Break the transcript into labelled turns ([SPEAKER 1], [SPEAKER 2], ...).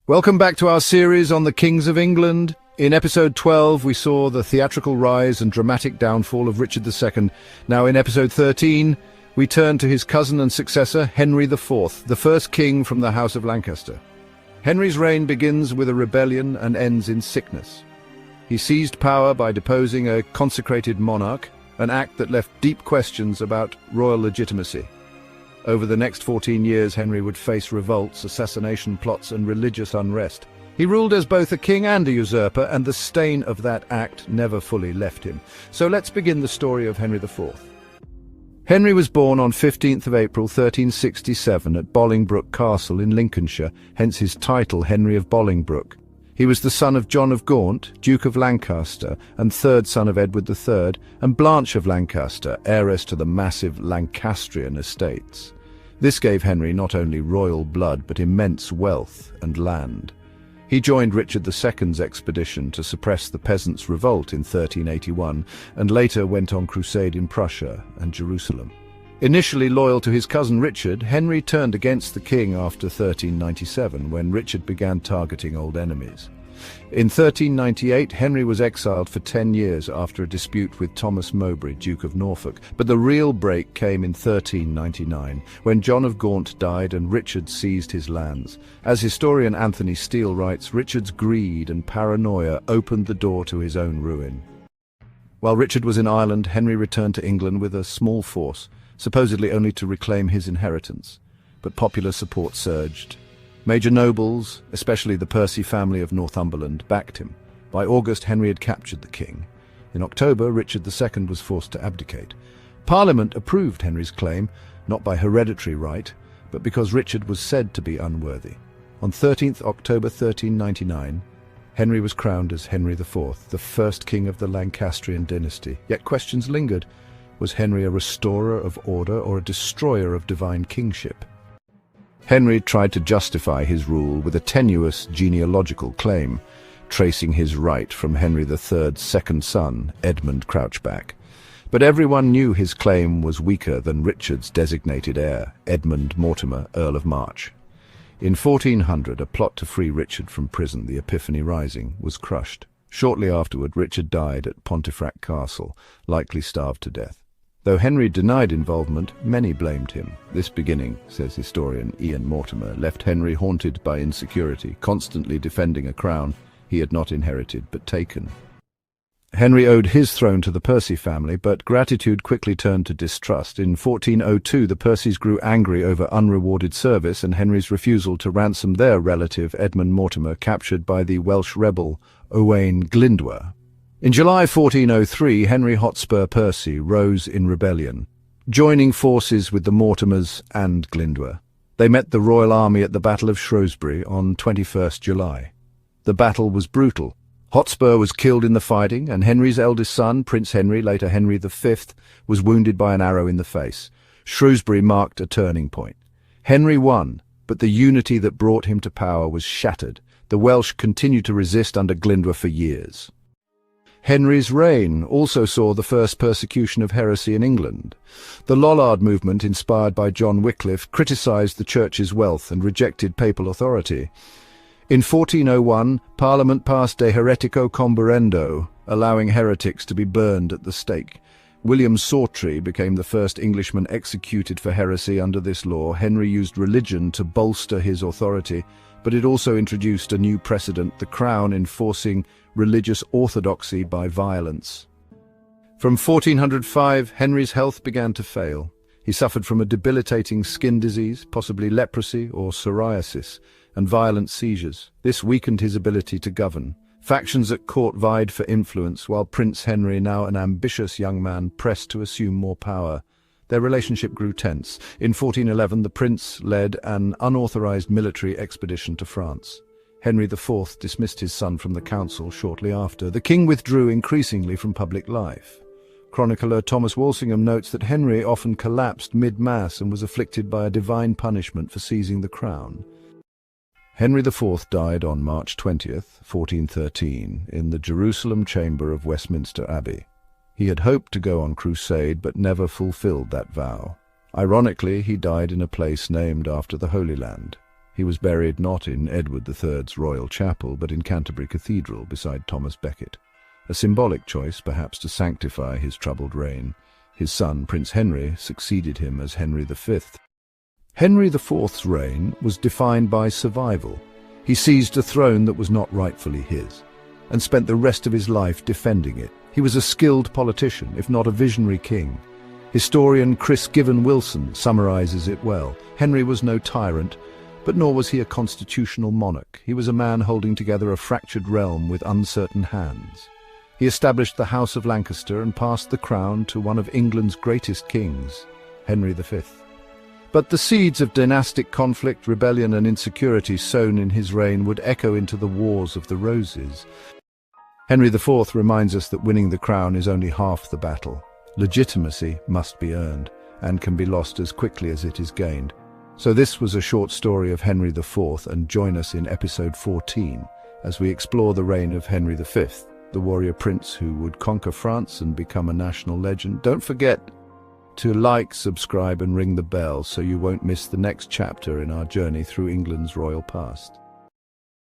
[SPEAKER 1] Welcome back to our series on the Kings of England. In episode 12, we saw the theatrical rise and dramatic downfall of Richard II. Now in episode 13, we turn to his cousin and successor, Henry IV, the first king from the House of Lancaster. Henry's reign begins with a rebellion and ends in sickness. He seized power by deposing a consecrated monarch, an act that left deep questions about royal legitimacy. Over the next 14 years, Henry would face revolts, assassination plots, and religious unrest. He ruled as both a king and a usurper, and the stain of that act never fully left him. So let's begin the story of Henry IV. Henry was born on 15th of April 1367 at Bolingbroke Castle in Lincolnshire, hence his title Henry of Bolingbroke. He was the son of John of Gaunt, Duke of Lancaster, and third son of Edward III, and Blanche of Lancaster, heiress to the massive Lancastrian estates. This gave Henry not only royal blood but immense wealth and land. He joined Richard II's expedition to suppress the peasants' revolt in 1381, and later went on crusade in Prussia and Jerusalem. Initially loyal to his cousin Richard, Henry turned against the king after 1397, when Richard began targeting old enemies. In 1398, Henry was exiled for 10 years after a dispute with Thomas Mowbray, Duke of Norfolk, but the real break came in 1399, when John of Gaunt died and Richard seized his lands. As historian Anthony Steele writes, Richard's greed and paranoia opened the door to his own ruin. While Richard was in Ireland, Henry returned to England with a small force, supposedly only to reclaim his inheritance. But popular support surged. Major nobles, especially the Percy family of Northumberland, backed him. By August, Henry had captured the king. In October, Richard II was forced to abdicate. Parliament approved Henry's claim, not by hereditary right, but because Richard was said to be unworthy. On 13th October 1399, Henry was crowned as Henry IV, the first king of the Lancastrian dynasty. Yet questions lingered. Was Henry a restorer of order or a destroyer of divine kingship? Henry tried to justify his rule with a tenuous genealogical claim, tracing his right from Henry III's second son, Edmund Crouchback. But everyone knew his claim was weaker than Richard's designated heir, Edmund Mortimer, Earl of March. In 1400, a plot to free Richard from prison, the Epiphany Rising, was crushed. Shortly afterward, Richard died at Pontefract Castle, likely starved to death. Though Henry denied involvement, many blamed him. This beginning, says historian Ian Mortimer, left Henry haunted by insecurity, constantly defending a crown he had not inherited but taken. Henry owed his throne to the Percy family, but gratitude quickly turned to distrust. In 1402, the Percys grew angry over unrewarded service and Henry's refusal to ransom their relative Edmund Mortimer, captured by the Welsh rebel Owain Glyndŵr. In July 1403, Henry Hotspur Percy rose in rebellion, joining forces with the Mortimers and Glyndŵr. They met the royal army at the Battle of Shrewsbury on 21st July. The battle was brutal. Hotspur was killed in the fighting, and Henry's eldest son, Prince Henry, later Henry V, was wounded by an arrow in the face. Shrewsbury marked a turning point. Henry won, but the unity that brought him to power was shattered. The Welsh continued to resist under Glyndŵr for years. Henry's reign also saw the first persecution of heresy in England. The Lollard movement, inspired by John Wycliffe, criticised the Church's wealth and rejected papal authority. In 1401, Parliament passed De Heretico Comburendo, allowing heretics to be burned at the stake. William Sawtry became the first Englishman executed for heresy under this law. Henry used religion to bolster his authority, but it also introduced a new precedent, the Crown enforcing religious orthodoxy by violence. From 1405, Henry's health began to fail. He suffered from a debilitating skin disease, possibly leprosy or psoriasis, and violent seizures. This weakened his ability to govern. Factions at court vied for influence, while Prince Henry, now an ambitious young man, pressed to assume more power. Their relationship grew tense. In 1411, the prince led an unauthorized military expedition to France. Henry IV dismissed his son from the council shortly after. The king withdrew increasingly from public life. Chronicler Thomas Walsingham notes that Henry often collapsed mid-mass and was afflicted by a divine punishment for seizing the crown. Henry IV died on March 20th, 1413, in the Jerusalem chamber of Westminster Abbey. He had hoped to go on crusade, but never fulfilled that vow. Ironically, he died in a place named after the Holy Land. He was buried not in Edward III's royal chapel, but in Canterbury Cathedral beside Thomas Becket. A symbolic choice, perhaps, to sanctify his troubled reign. His son, Prince Henry, succeeded him as Henry V. Henry IV's reign was defined by survival. He seized a throne that was not rightfully his, and spent the rest of his life defending it. He was a skilled politician, if not a visionary king. Historian Chris Given Wilson summarizes it well. Henry was no tyrant, but nor was he a constitutional monarch. He was a man holding together a fractured realm with uncertain hands. He established the House of Lancaster and passed the crown to one of England's greatest kings, Henry V. But the seeds of dynastic conflict, rebellion and insecurity sown in his reign would echo into the Wars of the Roses. Henry IV reminds us that winning the crown is only half the battle. Legitimacy must be earned, and can be lost as quickly as it is gained. So this was a short story of Henry IV, and join us in episode 14 as we explore the reign of Henry V, the warrior prince who would conquer France and become a national legend. Don't forget to like, subscribe and ring the bell so you won't miss the next chapter in our journey through England's royal past.